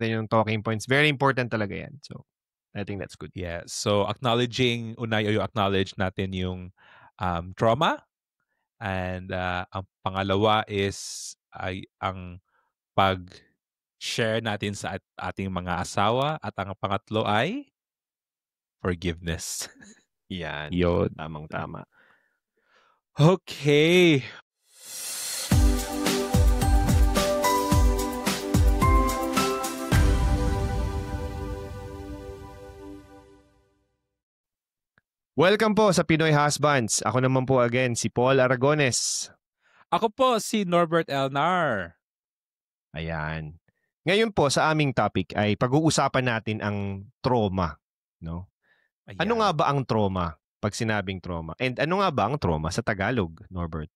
yung talking points. Very important talaga yan. So, I think that's good. Yeah. So acknowledge natin yung trauma, and ang pangalawa is ay ang pag-share natin sa ating mga asawa, at ang pangatlo ay forgiveness. Yan. Yun. Tamang-tama. Okay. Welcome po sa Pinoy Husbands. Ako naman po again, si Paul Aragones. Ako po si Norbert Elnar. Ayan. Ngayon po sa aming topic ay pag-uusapan natin ang trauma. No? Ayan. Ano nga ba ang trauma pag sinabing trauma? And ano nga ba ang trauma sa Tagalog, Norbert?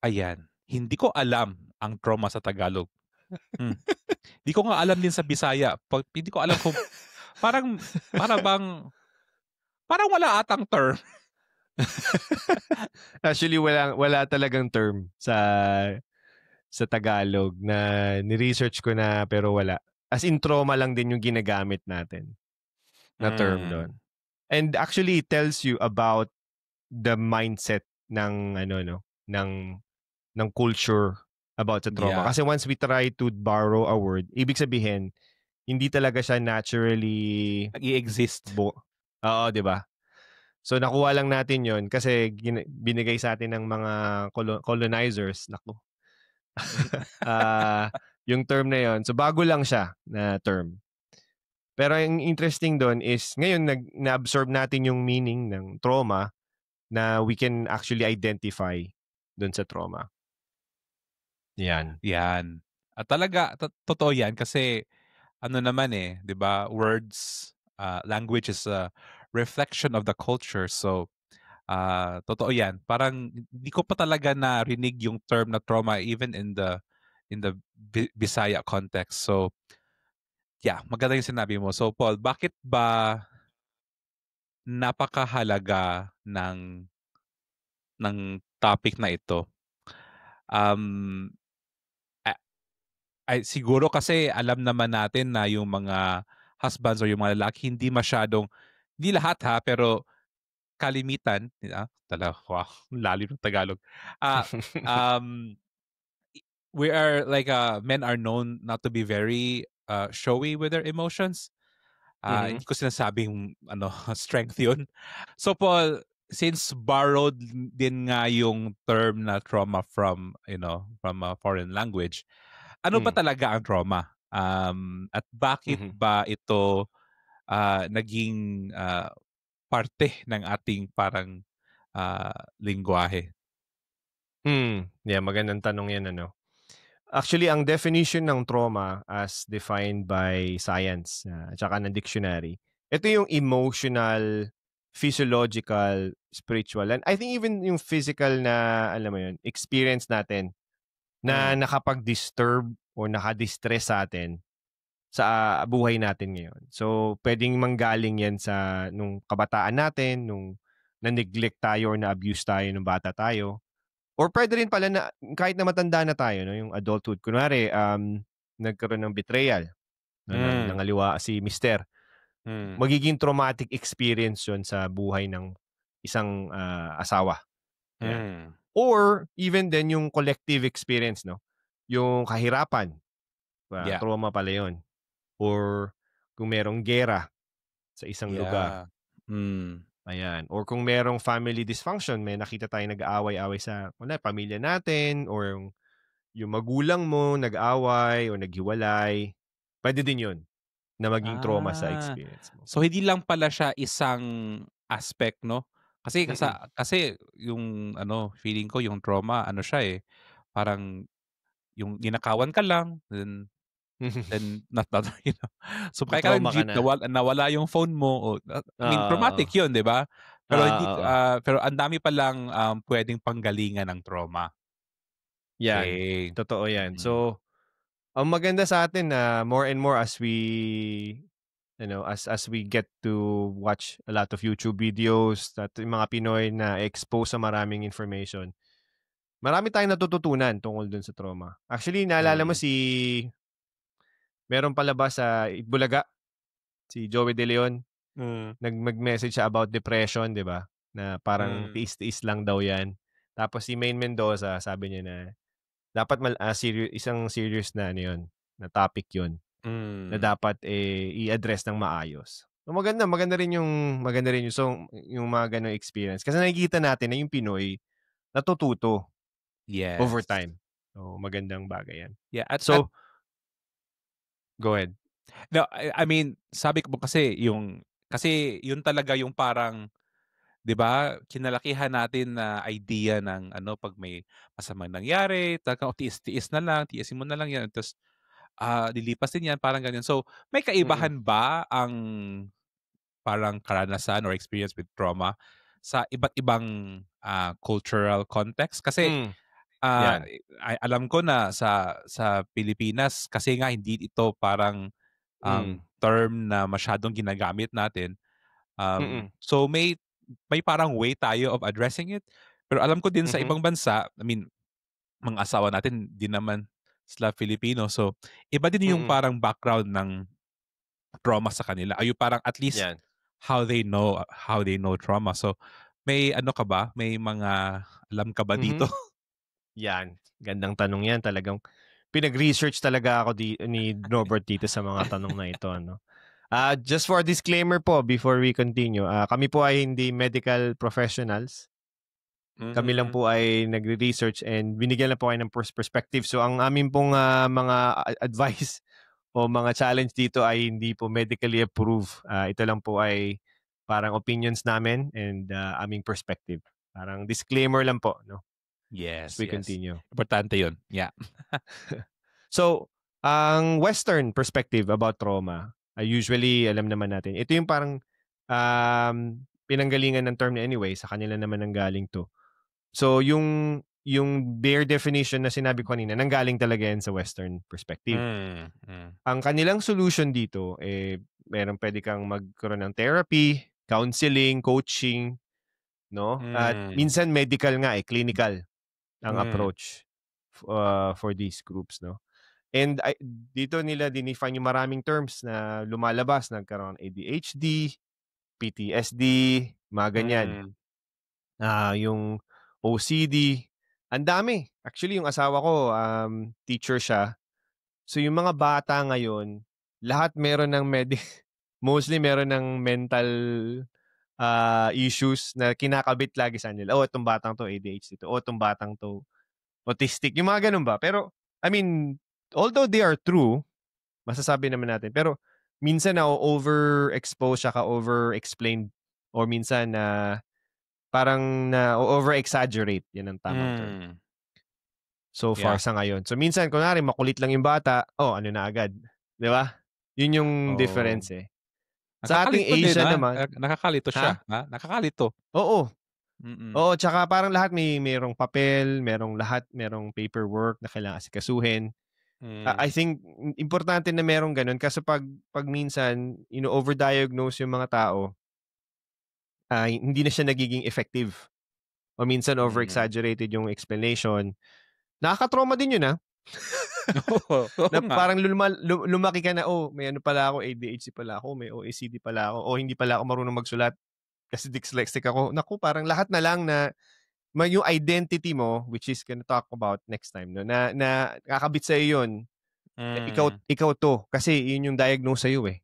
Ayan. Hindi ko alam ang trauma sa Tagalog. Hindi ko nga alam din sa Bisaya. Hindi ko alam kung parang wala atang term. Actually, wala talagang term sa Tagalog na ni-research ko na pero wala. As in trauma lang din yung ginagamit natin na term doon. And actually it tells you about the mindset ng ng culture about sa trauma. Yeah. Kasi once we try to borrow a word, ibig sabihin hindi talaga siya naturally nag-i-exist. Oo, 'di ba? So nakuha lang natin 'yon kasi binigay sa atin ng mga colonizers, naku. Yung term na 'yon. So bago lang siya na term. Pero ang interesting doon is ngayon na-absorb natin yung meaning ng trauma na we can actually identify doon sa trauma. Yan. Yan. At talaga totoo yan kasi ano naman 'di ba? Words, language is a reflection of the culture. So totoo yan. Parang hindi ko pa talaga narinig yung term na trauma even in the Bisaya context. So yeah, maganda yung sinabi mo. So Paul, bakit ba napakahalaga ng topic na ito? Ay siguro kasi alam naman natin na yung mga husbands or yung mga lalaki hindi lahat pero kalimitan, wow, lalim ng Tagalog. We are like men are known not to be very showy with their emotions. Hindi ko sinasabing strength yun. So Paul, since borrowed din nga yung term na trauma from a foreign language, ano ba talaga ang trauma? At bakit ba ito naging parte ng ating parang lingwahe? Yeah, magandang tanong yan, Actually, ang definition ng trauma as defined by science at saka ng dictionary, ito yung emotional, physiological, spiritual, and I think even yung physical na, alam mo yun, experience natin na nakapag-disturb o nakadistress sa atin sa buhay natin ngayon. So, pwedeng manggaling yan sa nung kabataan natin, nung na-neglect tayo or na-abuse tayo nung bata tayo. Or pwede rin pala na kahit na matanda na tayo, yung adulthood. Kunwari, nagkaroon ng betrayal, nangaliwa si mister. Magiging traumatic experience yun sa buhay ng isang asawa. Yan. Or even then yung collective experience, yung kahirapan. Yeah. Trauma pala yun. Or kung merong gera sa isang lugar. Ayan. Or kung merong family dysfunction, may nakita tayong nag-aaway-away sa pamilya natin, or yung magulang mo nag-away o naghiwalay, pwede din yun na maging trauma sa experience mo. So hindi lang pala siya isang aspect, no? Kasi yung feeling ko yung trauma, siya parang yung ninakawan ka lang, then not so kaya ka lang Trauma ka jeep, na. nawala yung phone mo, I mean traumatic yun, di ba? Pero pero ang dami palang pwedeng panggalingan ng trauma. Yan. Okay. Totoo yan. So, ang maganda sa atin na more and more as we as we get to watch a lot of YouTube videos at yung mga Pinoy na expose sa maraming information, marami tayong natututunan tungkol dun sa trauma. Actually, naalala mo si meron palabas sa Bulaga, si Joey De Leon, mag-message siya about depression, 'di ba? Na parang tiis-tiis lang daw 'yan. Tapos si Maine Mendoza, sabi niya na dapat isang serious na ano 'yun, na topic 'yun, na dapat i-address ng maayos. So maganda rin yung yung mga gano'ng experience kasi nakikita natin na yung Pinoy natututo over Yes. time. So magandang bagay 'yan. Yeah, So, go ahead. no, I mean, sabi ko kasi yun talaga yung parang, 'di ba, kinalakihan natin na idea ng ano 'pag may masamang nangyari, talagang tiis-tiis na lang, tiisin mo na lang 'yan tapos, lilipas din 'yan, parang ganyan. So, may Mm. kaibahan ba ang parang karanasan or experience with trauma sa iba't ibang, cultural context? Kasi, Hmm, 'yan. alam ko na sa Pilipinas kasi nga hindi ito parang Hmm, term na masyadong ginagamit natin. mm, So may parang way tayo of addressing it. Pero alam ko din sa mhm, ibang bansa, I mean, mga asawa natin di naman sila Filipino. So, iba din yung mm, parang background ng trauma sa kanila. Ay yung parang at least 'yan. how they know trauma. So, may ano ka ba? May mga alam ka ba dito? Mhm. 'Yan, gandang tanong 'yan. Talagang pinag-research talaga ako ni Robert dito sa mga tanong na ito, ano. Just for disclaimer po before we continue, kami po ay hindi medical professionals. Kami lang Mm, po ay nagre-research and binigyan lang po kayo ng perspective. So ang amin pong, mga advice o mga challenge dito ay hindi po medically approved. Ito lang po ay parang opinions namin and, aming perspective. Parang disclaimer lang po 'no, as yes, we yes. continue. Importante yun. Yeah. So, ang Western perspective about trauma, usually alam naman natin, ito yung parang, pinanggalingan ng term na anyway, sa kanila naman nanggaling 'to. So, yung bare definition na sinabi ko kanina, nanggaling talaga yan sa Western perspective. Mm, mm. Ang kanilang solution dito, meron puwede kang magkaroon ng therapy, counseling, coaching, 'no? At Hmm, minsan medical nga, clinical ang hmm, approach, for these groups, 'no? And dito nila dinefine yung maraming terms na lumalabas, nagkaroon ng ADHD, PTSD, mga ganyan. hmm, Yung OCD, ang dami. Actually, yung asawa ko, teacher siya. So yung mga bata ngayon, lahat meron ng mostly meron ng mental, issues na kinakabit lagi sa nila. Oh, itong batang 'to ADHD 'to. Oh, itong batang 'to autistic. Yung mga gano'n ba. Pero, I mean, although they are true, masasabi naman natin. Pero minsan na-o-overexpose siya, ka-over-explained or minsan na parang na-o-over-exaggerate, 'yan ang tamang term. hmm. So far Yeah. sa ngayon. So minsan kunwari makulit lang yung bata, oh ano na agad, 'di ba? Yun yung Oh. difference, eh. Sa ating Nakakalito din, Asian naman, nakakalito ha? siya, nakakalito. Oo. Mm, Oo, tsaka parang lahat merong papel, merong paperwork na kailangan asikasuhin. hmm, I think importante na merong gano'n kasi 'pag minsan overdiagnose yung mga tao, hindi na siya nagiging effective o minsan mm. over-exaggerated yung explanation. Nakaka-trauma din yun, Oo, oo na nga. parang lumaki ka na, "Oh, may ano pala ako, ADHD pala ako, may OACD pala ako, o hindi pala ako marunong magsulat kasi dyslexic ako." Naku, parang lahat na lang na yung identity mo, which is gonna talk about next time 'no, na kakabit sa'yo yun, ikaw Hmm, ikaw 'to, kasi yun yung diagnose sa'yo, eh.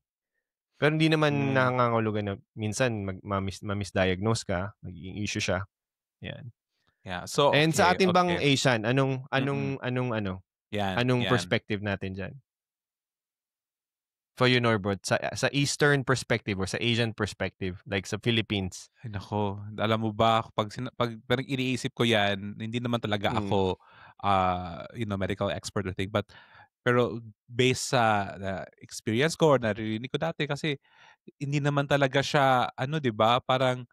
Pero hindi naman hmm. nangangahulugan na minsan ma-misdiagnose ka, magiging issue siya, 'yan. Yeah, so And sa okay, atin bang okay. Asian, Mm, yan, anong yan. perspective natin diyan? For you, Norbert, sa Eastern perspective or sa Asian perspective, like sa Philippines? Ay naku, alam mo ba 'pag parang iniisip ko yan, hindi naman talaga Mm, ako, medical expert or thing, pero based sa experience ko or naririnig ko dati kasi hindi naman talaga siya ano 'di ba, parang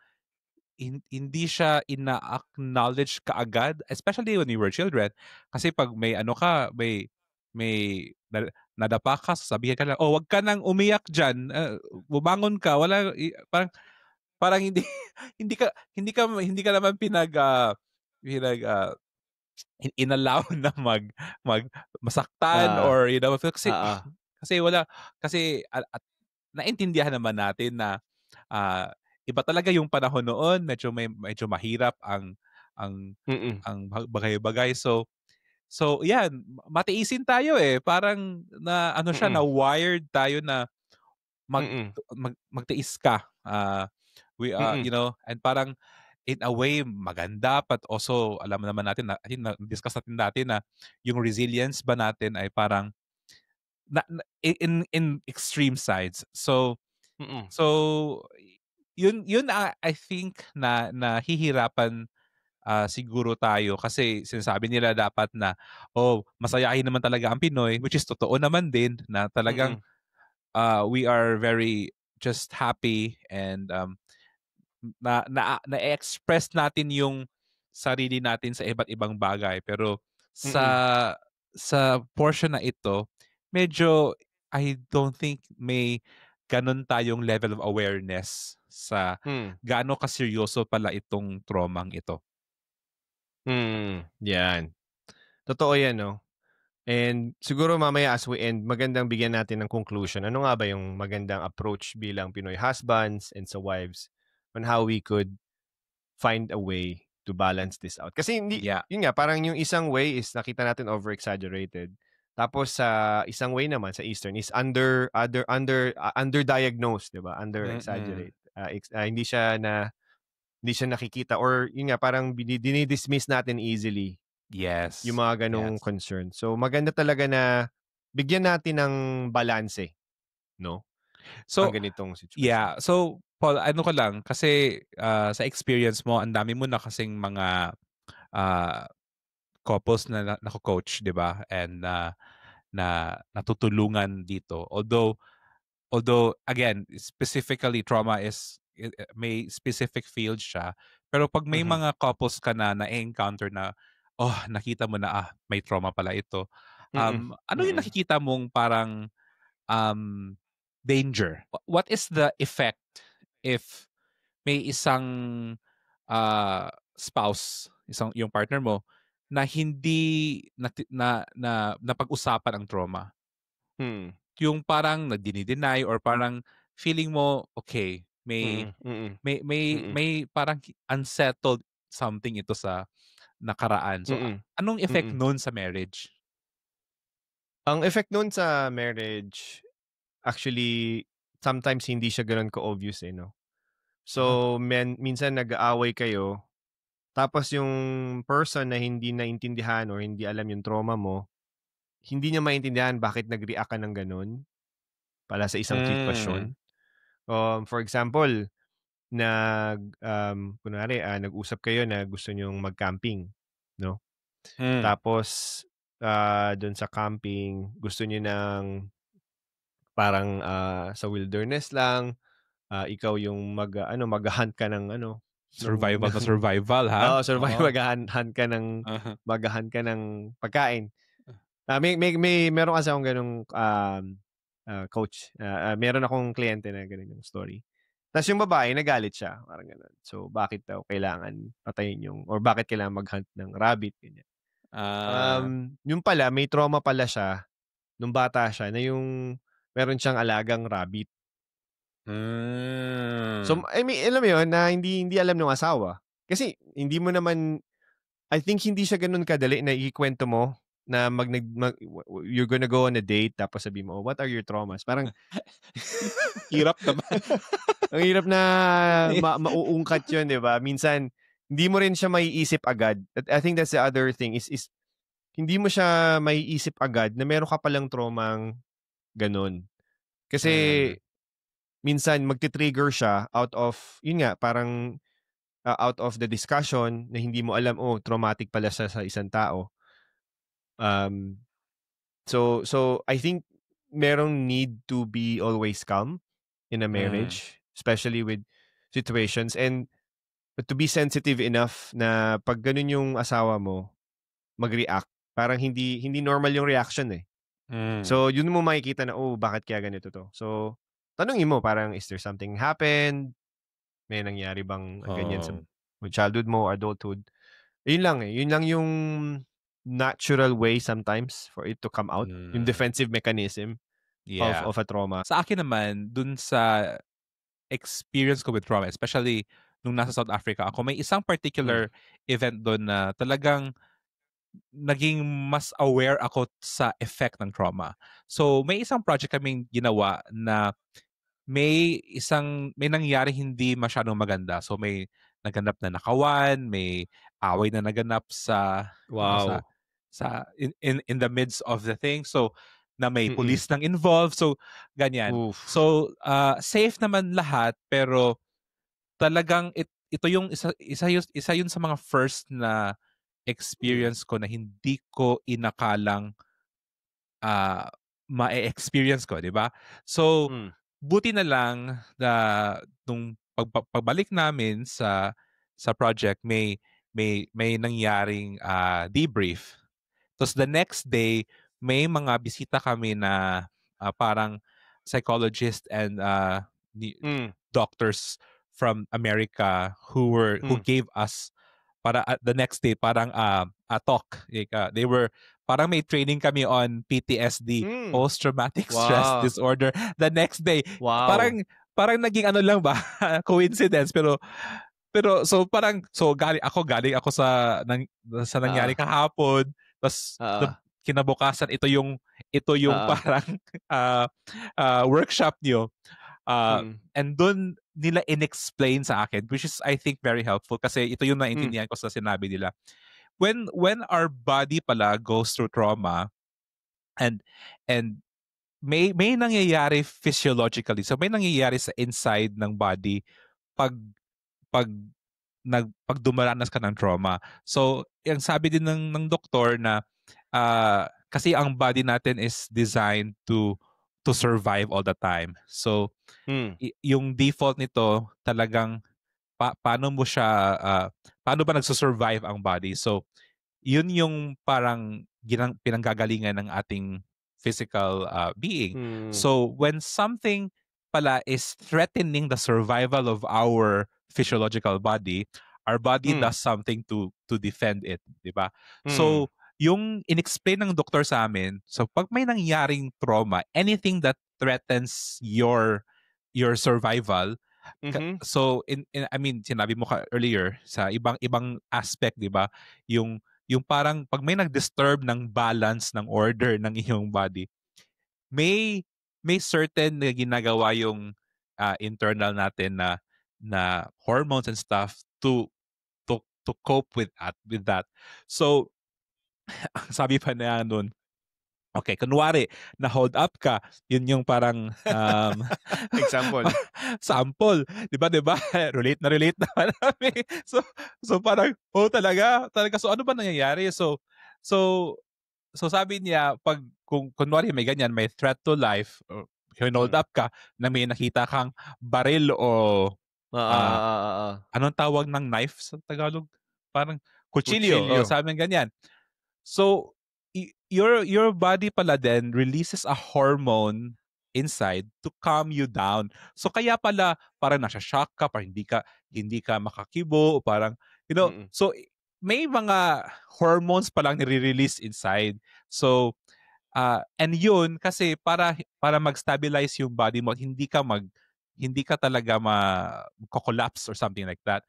hindi siya ina-acknowledge kaagad, especially when we were children. Kasi 'pag may ano ka, may nadapa ka, sasabihan ka lang, "Oh, 'wag ka nang umiyak diyan, bumangon ka." Wala parang parang hindi hindi ka naman pinag, inallow na mag masaktan ah, or kasi oo, At naintindihan naman natin na iba talaga yung panahon noon, medyo mahirap ang Mm, bagay-bagay. So 'yan, matiisin tayo, eh. Parang na ano siya, mm, na-wired tayo na mag mm, magtiis ka. mm, And parang in a way maganda, but also alam naman natin na, I think na-discuss natin dati na yung resilience ba natin ay parang in extreme sides. mm, So yun, I think na nahihirapan siguro tayo kasi sinasabi nila dapat na, "Oh, masayahin naman talaga ang Pinoy," which is totoo naman din na talagang, mm, we are very just happy and, na-e-express natin yung sarili natin sa iba't ibang bagay. Pero sa mm, portion na ito, medyo I don't think may gano'n tayong level of awareness sa hmm, gaano kaseryoso pala itong traumang ito. 'yan. Totoo 'yan 'no, and siguro mamaya as we end magandang bigyan natin ng conclusion. Ano nga ba yung magandang approach bilang Pinoy husbands and sa wives on how we could find a way to balance this out. Kasi hindi Yeah. yun nga parang yung isang way is nakita natin over exaggerated. Tapos sa isang way naman sa Eastern is underdiagnosed, 'di ba? Under Mm. exaggerate. Hindi siya nakikita or yun nga parang dinidismiss natin easily yung Yes, mga ganong yes. concern. So maganda talaga na bigyan natin ng balanse, no? Ang So, ganitong situation. yeah. So, Paul, ano ko lang, kasi sa experience mo, ang dami mo na kasing mga ah, couples na nako-coach, 'di ba? And na natutulungan dito. Although again, specifically trauma is may specific field siya. Pero pag may Mhm. mga couples ka na na-encounter na, oh, nakita mo na, may trauma pala ito. Mm. Ano yung Mm. nakikita mong parang um, danger? What is the effect if may isang spouse, yung partner mo, na hindi napag-usapan ang trauma? Mm. Yung parang dini-deny or parang feeling mo, okay, may Mm. Mm. may may Mm. may parang unsettled something ito sa nakaraan. So, Mm. anong effect Mm. nun sa marriage? Ang effect nun sa marriage, actually, sometimes hindi siya gano'n ka-obvious, eh, 'no? Ah. So, minsan nag-aaway kayo, tapos yung person na hindi naintindihan or hindi alam yung trauma mo, hindi niya maintindihan bakit nag-react ka ng gano'n pala sa isang Hmm. sitwasyon. For example, kunwari, nag-usap kayo na gusto niyong mag-camping, 'no? Hmm. Tapos, dun sa camping gusto niyo ng parang, sa wilderness lang, ikaw yung magha-hunt ka ng Survival na ng survival, ha? oo, survive Oo. Uh-huh. magha-hunt ka ng pagkain. Meron kasi akong gano'ng, coach, meron akong kliyente na gano'n yung story. Ta's yung babae nagalit siya, parang gano'n. So, bakit daw kailangan patayin yung or bakit kailangan mag-hunt ng rabbit, ganyan. Ah. Yun pala may trauma pala siya nung bata siya na yung meron siyang alagang rabbit. So, Hmm. I mean, alam mo yun na hindi alam nung asawa. Kasi hindi mo naman I think hindi siya gano'n kadali na ikuwento mo na you're gonna go on a date tapos sabihin mo, "Oh, what are your traumas?" Parang Hirap naman. ang hirap na mauungkat yun, 'di ba? Minsan hindi mo rin siya maiisip agad. At I think that's the other thing is hindi mo siya maiisip agad na meron ka palang traumang gano'n. Kasi Hmm. minsan magti-trigger siya out of yun nga, parang, out of the discussion na hindi mo alam, oh, traumatic pala siya sa isang tao. Um, so I think merong need to be always calm in a Hmm. marriage, especially with situations and to be sensitive enough na 'pag gano'n yung asawa mo mag-react, parang hindi hindi normal yung reaction, eh. Hmm. So, yun mo makikita na, oh, bakit kaya ganito 'to? So, tanungin mo parang, "Is there something happened? May nangyari bang ganyan sa Oo. childhood mo, adulthood?" Yun lang, eh, yun lang yung natural way sometimes for it to come out, yung Hmm. defensive mechanism. Yeah. of a trauma? Sa akin naman, dun sa experience ko with trauma, especially nung nasa South Africa ako, may isang Hmm. particular event dun na talagang naging mas aware ako sa effect ng trauma. So, may isang project kaming ginawa na may nangyari hindi masyadong maganda. So, may naganap na nakawan, may away na naganap sa sa Wow. in the midst of the thing. So, na may Mm. police nang involved. So, ganyan. Oof. So, safe naman lahat pero talagang ito yung isa yun sa mga first na Hmm. experience ko na hindi ko inakalang ah, ma-e-experience ko, 'di ba? So, Hmm. buti na lang na nung pagbalik namin sa project may nangyaring debrief. Tapos the next day may mga bisita kami na parang psychologist and Hmm. doctors from America who Hmm. gave us para at the next day parang a talk. Like, they were parang may training kami on PTSD, Hmm. post-traumatic stress Wow. disorder. The next day, Wow. parang naging ano lang ba, coincidence pero galing ako sa Oo. nangyari kahapon. Tapos Oo. kinabukasan ito yung Oo. parang ah, workshop niyo. Mm. And dun nila inexplain sa akin, which is I think very helpful kasi ito yung Hmm. naintindihan ko sa sinabi nila. When our body pala goes through trauma and and may nangyayari physiologically. So may nangyayari sa inside ng body pag pag pag dumaranas ka ng trauma. So, yung sabi din ng doktor na kasi ang body natin is designed to survive all the time. So, Hmm. yung default nito talagang paano mo siya paano ba nagso-survive ang body. So, yun yung parang pinanggagalingan ng ating physical being. Hmm. So when something pala is threatening the survival of our physiological body, our body Hmm. does something to defend it, 'di ba? Hmm. So yung inexplain ng doktor sa amin, so pag may nangyaring trauma, anything that threatens your survival, Mhm. so in I mean sinabi mo earlier sa ibang aspect, 'di ba? Yung parang pag may nag-disturb ng balance ng order ng iyong body, may may certain na ginagawa yung internal natin na hormones and stuff to cope with that. So sabi pa na nun, okay, kunwari na-hold up ka, yun yung parang, Example. sample, 'di ba? Relate naman kami. So parang, oh, talaga. So ano ba nangyayari? So so sabi niya 'pag kung kunwari may ganyan, may threat to life o hinold Hmm. up ka na may nakita kang baril o, Oo, ah, oo, oo. anong tawag ng knife sa Tagalog? Parang kutsilyo, Kutsilyo. sabi ganyan. So, your body pala then releases a hormone inside to calm you down. So kaya pala parang nasha-shock ka, parang hindi ka makakibo, parang Mm. so may mga hormones palang nire-release inside. So and yun kasi para mag-stabilize yung body mo, hindi ka talaga collapse or something like that.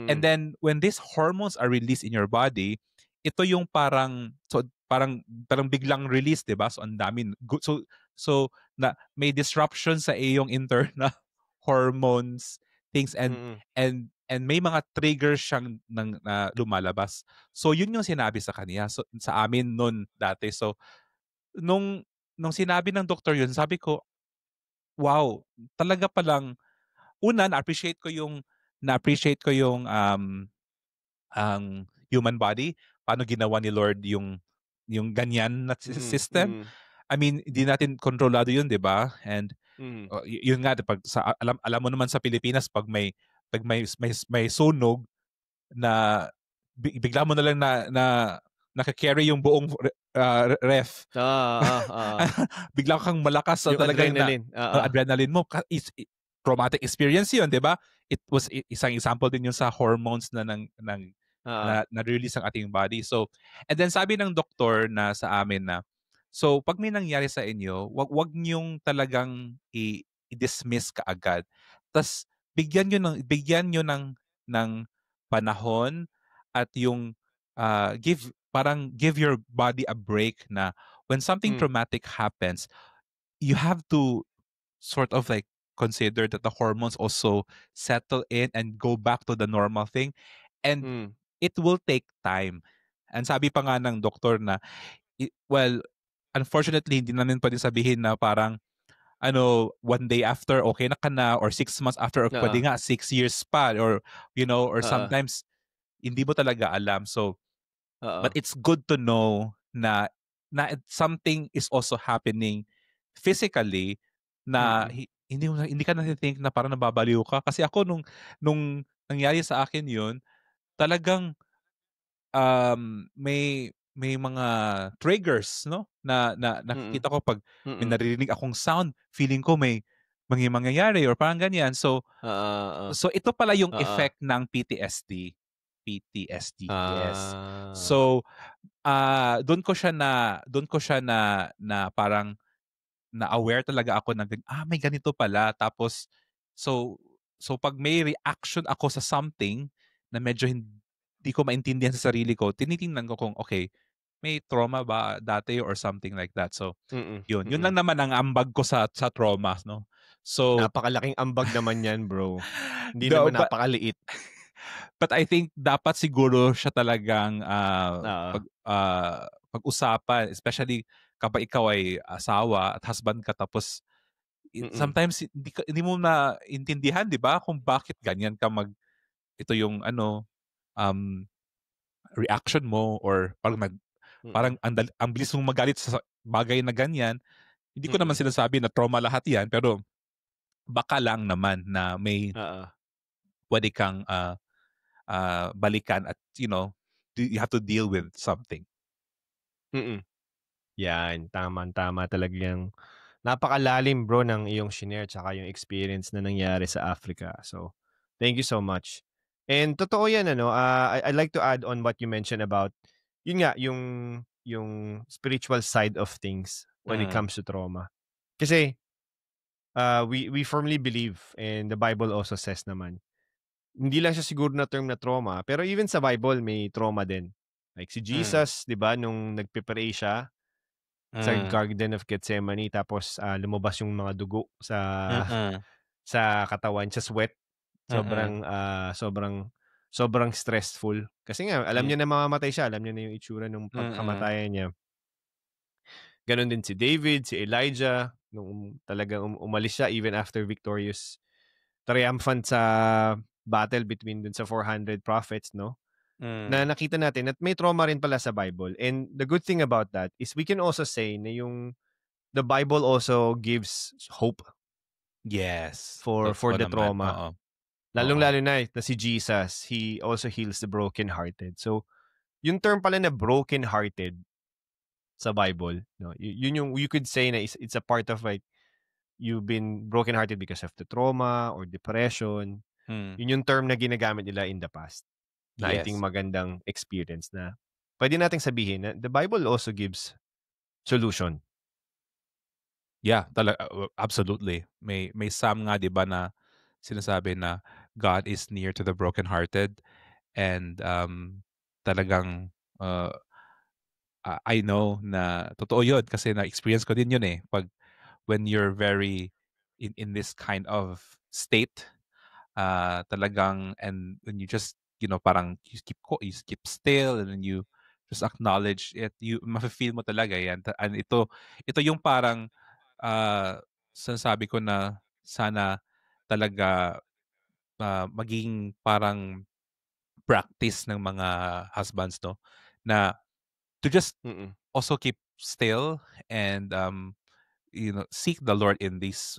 And Mm. then when these hormones are released in your body, ito yung parang biglang release, 'di ba? So ang dami so na may disruption sa iyong internal hormones things Mm. and may mga triggers siyang na lumalabas. So yun yung sinabi sa kanya sa amin noon dati. So nung nung sinabi ng doktor yun, sabi ko, wow, talaga palang una na-appreciate ko yung ang human body, paano ginawa ni Lord yung ganyan na Mm. system. Mm. I mean, hindi natin kontrolado yun, 'di ba? And Mm. yun nga pag alam mo naman sa Pilipinas pag may sunog na bigla mo na lang na naka-carry yung buong ref. Oo, oo. Bigla kang malakas sa Yung talagang adrenaline, oo. adrenaline mo traumatic experience 'yun, 'di ba? It was isang example din 'yun sa hormones Oo. na na-release ang ating body. So, and then sabi ng doktor na sa amin na So, pag may nangyari sa inyo, wag niyong talagang i-dismiss kaagad. Tas bigyan niyo ng panahon at yung give your body a break na when something Hmm, traumatic happens, you have to sort of like consider that the hormones also settle in and go back to the normal thing, and hmm, it will take time. And sabi pa nga ng doktor na well, unfortunately hindi namin pwedeng sabihin na parang ano, one day after okay na ka na, or 6 months after, or oo, pwede nga 6 years pa, or or oo, sometimes hindi mo talaga alam. So, oo, but it's good to know na something is also happening physically, na mm, hindi ka na-think na parang nababaliw ka. Kasi ako nung nangyari sa akin 'yun, talagang may mga triggers 'no, na mm, nakikita ko 'pag may mm, naririnig akong sound, feeling ko may mangyayari or parang ganyan. So oo, so ito pala yung oo, effect ng PTSD. PTSD, yes. ah, So, dun ko siya na parang na-aware talaga ako na may ganito pala. Tapos so so 'pag may reaction ako sa something na medyo hindi ko maintindihan sa sarili ko, tinitingnan ko kung, okay, may trauma ba dati or something like that. So mm, yun mm. lang naman ang ambag ko sa trauma 'no. So Napakalaking ambag naman 'yan, bro. Hindi no, naman napakaliit. but I think dapat siguro siya talagang, Oo, pag-usapan, especially kapag ikaw ay asawa at husband ka, tapos mm, sometimes hindi mo naintindihan, 'di ba, kung bakit ganyan ka ito yung ano, um, reaction mo, or parang mm, ang bilis mong magalit sa bagay na ganyan. Hindi ko naman mm, sinasabi na trauma lahat 'yan, pero baka lang naman na may oo, puwede kang, balikan at you have to deal with something. mm. 'Yan, tamang-tama talaga 'yang napakalalim bro ng iyong shinare tsaka yung experience na nangyari sa Africa. So, thank you so much. And totoo 'yan ano, I'd like to add on what you mentioned about yun nga, yung spiritual side of things when it Mm, comes to trauma. Kasi, we firmly believe and the Bible also says naman, hindi lang siya siguro na term na trauma, pero even sa Bible may trauma din. Like si mm, Jesus, 'di ba, nung nagpe-pray siya sa mm, Garden of Gethsemane tapos, lumabas yung mga dugo sa mm, sa katawan, sa sweat. mm, Sobrang sobrang stressful. Kasi nga alam hmm, niya na mamamatay siya, alam niya na yung itsura nung mm, pagkamatayan niya. Gano'n din si David, si Elijah, nung talagang umalis siya even after victorious, triumphant sa battle between dun sa 400 prophets 'no, na hmm. nakita natin at may trauma rin pala sa Bible. And the good thing about that is we can also say na yung the Bible also gives hope Yes, for totoo the naman, trauma. oo, oo. Lalong-lalo na si Jesus, he also heals the brokenhearted. So, yung term pala na brokenhearted sa Bible, no, yun yung you could say na it's a part of like you've been brokenhearted because of the trauma or depression. Hmm, Yun yung term na ginagamit nila in the past na I think yes. magandang experience na pwede nating sabihin na the Bible also gives solution. Yeah, absolutely. May psalm nga 'di ba na sinasabi na God is near to the brokenhearted, and talagang, uh, I know na totoo 'yun kasi na-experience ko din 'yun, eh, 'pag when you're very in this kind of state, talagang, and when you just, parang you keep still, and then you just acknowledge it, mafe-feel mo talaga 'yan, and ito yung parang, sinasabi ko na sana talaga, maging parang practice ng mga husbands 'no, na to just Mm, also keep still, and seek the Lord in this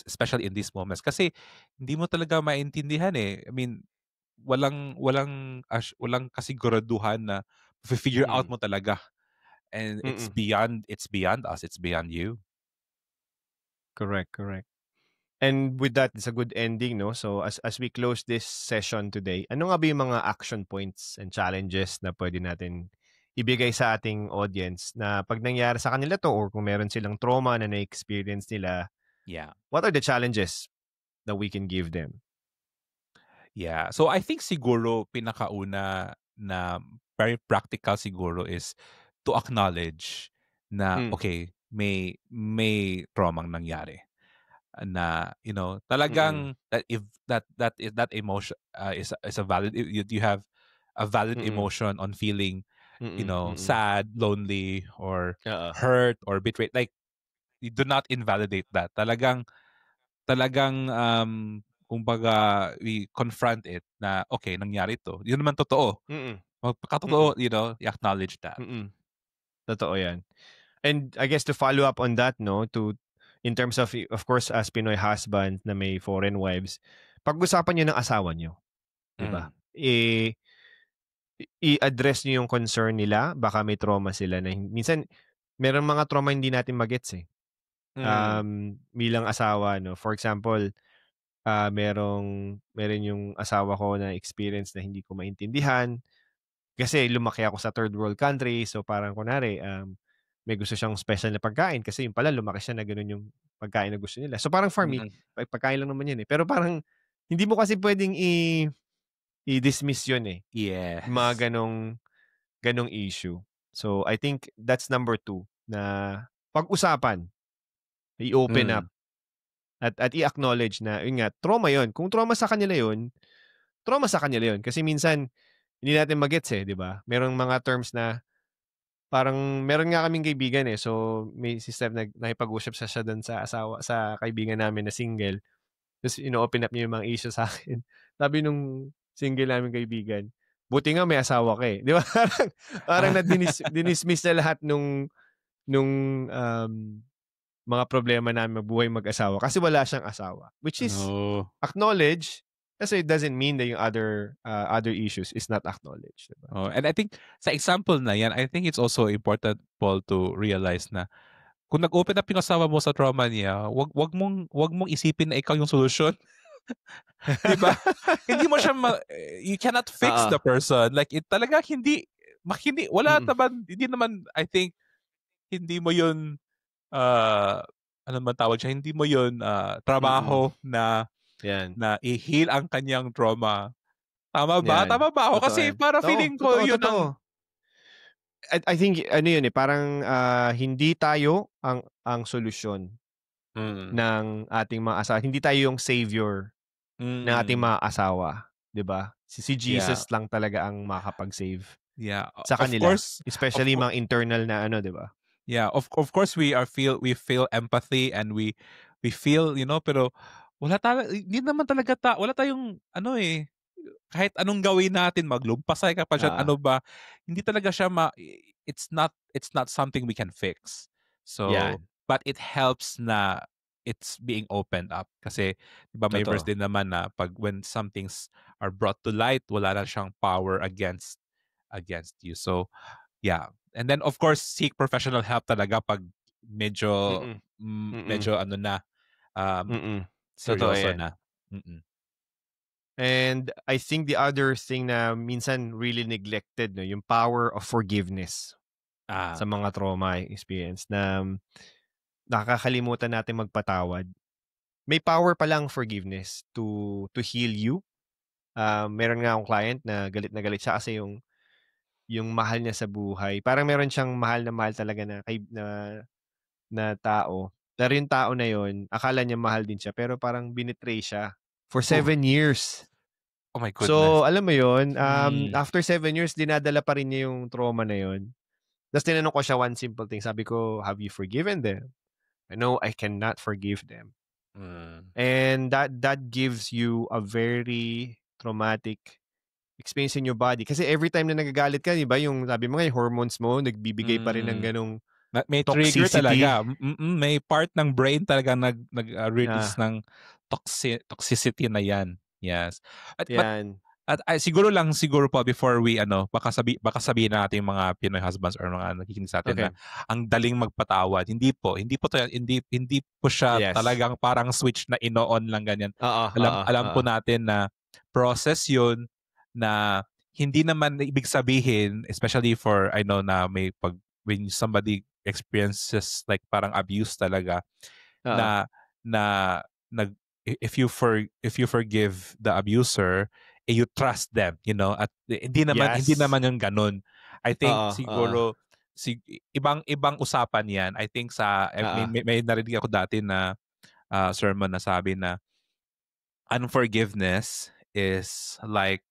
especially in these moments, kasi hindi mo talaga maintindihan, eh. I mean, walang kasiguraduhan na figure out mm, mo talaga, and mm. it's beyond us, it's beyond you. Correct, correct. And with that, it's a good ending, no? So as we close this session today, ano nga ba yung mga action points and challenges na pwede natin ibigay sa ating audience na pag nangyari sa kanila to or kung meron silang trauma na na-experience nila, Yeah. what are the challenges that we can give them? Yeah. So I think siguro pinakauna na very practical siguro is to acknowledge na Mm. okay, may traumang nangyari. Na Mm. talagang that if that emotion is a valid, you have a valid Mm. emotion on feeling Mm. Mm. sad, lonely, or Oo. hurt or betrayed. Like, you do not invalidate that. Talagang kumbaga we confront it na okay, nangyari to, yun naman totoo, Mm. Mm. magpakatotoo, i-acknowledge that. Mm. Totoo yan. And I guess to follow up on that, no, in terms of course, as Pinoy husband na may foreign wives, pag-usapan niyo ng asawa niyo, 'di ba? Mm. I-address niyo yung concern nila, baka may trauma sila na minsan merong mga trauma hindi natin magets eh. Mm. Bilang asawa, no. For example, meron yung asawa ko na experience na hindi ko maintindihan kasi lumaki ako sa third world country. So parang kunwari, may gusto siyang special na pagkain kasi yung pala lumaki siya na gano'n yung pagkain na gusto nila. So parang for me, Mm. pagkain lang naman yun eh. Pero parang hindi mo kasi pwedeng i-dismiss yun eh. Yung Yes. mga ganong issue. So I think that's number 2 na pag-usapan, i-open up Mm. at i-acknowledge na yun nga, trauma yun. Kung trauma sa kanila yun, trauma sa kanila yun. Kasi minsan, hindi natin magets eh, di ba? Merong mga terms na parang meron nga kaming kaibigan eh. So, may sister na nakipag-usap siya doon sa sa kaibigan namin na single. Tapos, ino-open up niya yung mga issue sa akin. Sabi nung single namin kaibigan, buti nga may asawa ka eh. Di ba? Parang dinismiss na lahat nung mga problema namin mabuhay mag-asawa kasi wala siyang asawa. Which is Oh. acknowledge kasi it doesn't mean that yung other issues is not acknowledged. Diba? Oh, and I think sa example na yan, I think it's also important, Paul, to realize na kung nag-open up yung asawa mo sa trauma niya, wag mong isipin na ikaw yung solusyon. 'Di ba? Hindi mo siya you cannot fix Oo. the person. Like, it talaga wala Mm. naman, hindi naman, I think, hindi mo yun, ano man tawag siya, hindi mo yun Mm. trabaho na Yan. i-heal ang kanyang trauma. Tama ba? Yan. Tama ba ako? Totoo Kasi yan. para Oo, feeling ko totoo, yun totoo. ang I think ano yun eh, parang hindi tayo ang solusyon mm, ng ating mga asawa. Hindi tayo yung savior ng ating mm, mga asawa, 'di ba? Si yeah. Jesus lang talaga ang makakapag-save Yeah, sa of kanila, course, of especially course. mga internal na ano, 'di ba? Yeah, of course we feel empathy, and we feel, pero hindi naman talaga wala tayong ano eh, kahit anong gawin natin, maglumpasay ka pa diyan, Ah, ano ba, hindi talaga siya it's not something we can fix. So, yan, but it helps na it's being opened up kasi 'di ba may verse totoo. din naman na pag when some things are brought to light, wala na siyang power against you. So, yeah. And then of course seek professional help talaga pag medyo Mm. Mm. medyo ano na, um Mm. Totoo seryoso yan. na. Mm. And I think the other thing na minsan really neglected, no, yung power of forgiveness sa Ah, mga trauma experience na nakakalimutan natin magpatawad. May power palang forgiveness to heal you. Meron nga akong client na galit siya kasi yung mahal niya sa buhay. Parang meron siyang mahal talaga na tao. Pero yung tao na yun, akala niya mahal din siya pero parang binitray siya for oh, 7 years. oh my goodness. So, alam mo yun, Hmm. after 7 years, dinadala pa rin niya yung trauma na yun. Tapos tinanong ko siya one simple thing. Sabi ko, have you forgiven them? No, I cannot forgive them. Hmm. And that gives you a very traumatic experience in your body. Kasi every time na nagagalit ka, di ba, yung sabi mo nga, yung hormones mo, nagbibigay pa rin ng Hmm. ganong May trigger toxicity. talaga. May part ng brain talaga release Ah, ng toxicity na 'yan. Yes. But yan. siguro pa before we baka sabihin natin yung mga Pinoy husbands or mga nakikinig sa atin na Okay. ang daling magpatawad. Hindi po siya Yes. talagang parang switch na ino-on lang ganyan. Oo, Alam oo, alam oo. po natin na process 'yun, na hindi naman ibig sabihin, especially for I know na may when somebody experiences like parang abuse talaga, Oo. na na nag if you forgive the abuser, you trust them, at hindi Yes. naman yung ganun. I think Oo, oo. siguro ibang usapan 'yan. I think Oo. may narinig ako dati na sermon na sabi na unforgiveness is like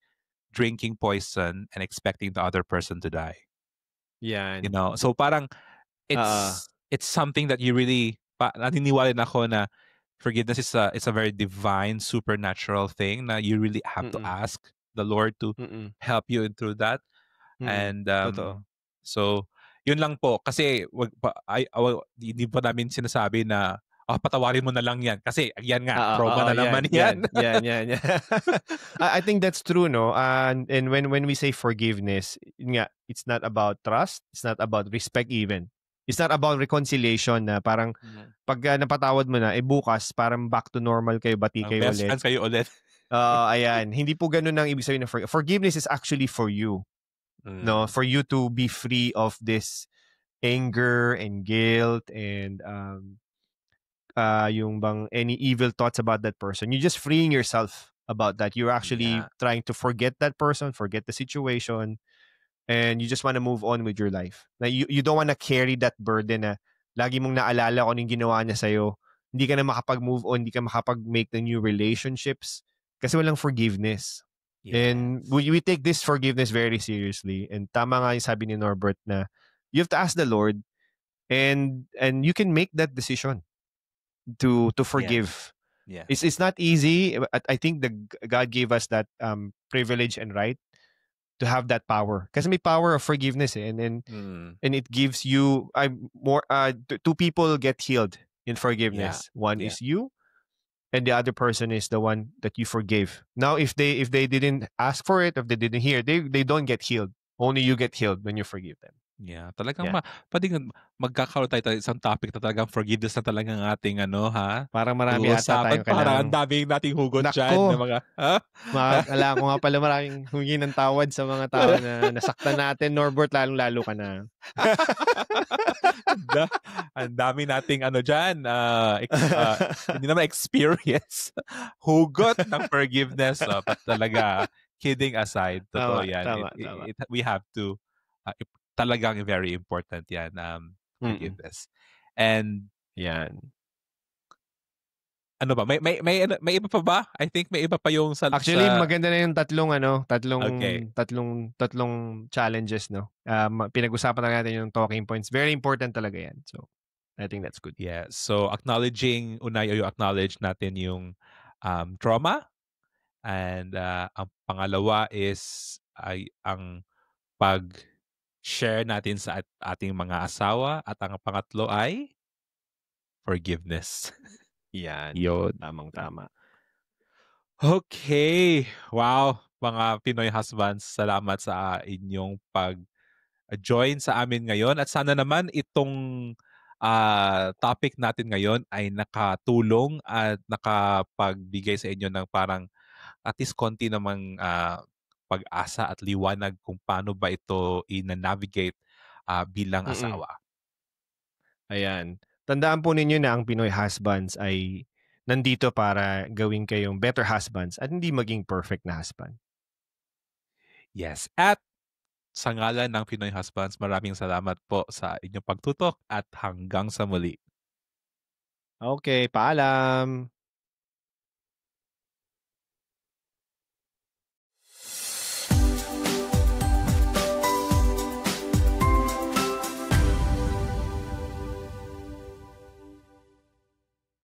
drinking poison and expecting the other person to die. Yan. So parang Oo. it's something that you really naniniwala din ako na forgiveness is it's a very divine supernatural thing na you really have to Mm. ask the Lord to Mm. help you through that. And Totoo. so yun lang po kasi hindi pa namin sinasabi na patawarin mo na lang yan kasi yan nga Oo, trauma oo, na yan, naman yan. yan, yan, yan, yan. I think that's true, no? And when we say forgiveness, yun nga, it's not about trust, it's not about respect even. It's not about reconciliation na parang Mm. pag napatawad mo na, bukas parang back to normal kayo, bati kayo Best ulit. friends kayo ulit. Ayan. Hindi po ganun ang ibig sabihin ng forgiveness is actually for you, no? For you to be free of this anger and guilt and yung bang any evil thoughts about that person. You're just freeing yourself about that. You're actually Yeah. trying to forget that person, forget the situation, and you just want to move on with your life. Na you don't want to carry that burden na lagi mong naalala kung anong ginawa niya sa'yo. Hindi ka na makapag-move on, hindi ka makapag-make the new relationships kasi walang forgiveness. And Yes. we take this forgiveness very seriously. And tama nga yung sabi ni Norbert na you have to ask the Lord and you can make that decision to Yes. forgive. Yeah. It's not easy. I think God gave us that privilege and right to have that power. Kasi may power of forgiveness and it gives you more two people get healed in Yeah. forgiveness. One Yeah. is you and the other person is the one that you forgive. Now if they didn't ask for it, if they didn't hear, they don't get healed. Only you get healed when you forgive them. Yeah, talagang Yeah. puwedeng magkakaroon tayo isang topic na talagang forgiveness na talagang ating Parang marami ata pag-uusapan. tayong Parang ang kailangang daming nating hugot diyan na nako. mga Kailangan ko nga pala maraming humingi ng tawad sa mga tao na nasaktan natin, Norbert, lalong-lalo ka na. Ang dami nating diyan, hindi naman experience, hugot ng forgiveness. But talaga, kidding aside, totoo Tama, yan. tama, tama. We have to, talagang very important yan, Mm. forgiveness. And Yan. ano ba, may iba pa ba? I think may iba pa yung Actually, maganda na yung Okay. tatlong challenges, no? Pinag-usapan na natin yung talking points. Very important talaga yan. So, I think that's good. Yeah. So acknowledge natin yung trauma, and ang pangalawa is ay ang pag-share natin sa ating mga asawa, at ang pangatlo ay forgiveness. Yan. Yun. Tamang-tama. Okay. Wow, mga Pinoy husbands, salamat sa inyong pag-join sa amin ngayon, at sana naman itong topic natin ngayon ay nakatulong at nakapagbigay sa inyo ng parang at least konti namang pag-asa at liwanag kung paano ba ito i-navigate bilang Mm. asawa. Ayan. Tandaan po ninyo na ang Pinoy husbands ay nandito para gawin kayong better husbands at hindi maging perfect na husband. Yes. At sa ngalan ng Pinoy Husbands, maraming salamat po sa inyong pagtutok at hanggang sa muli. Okay, paalam!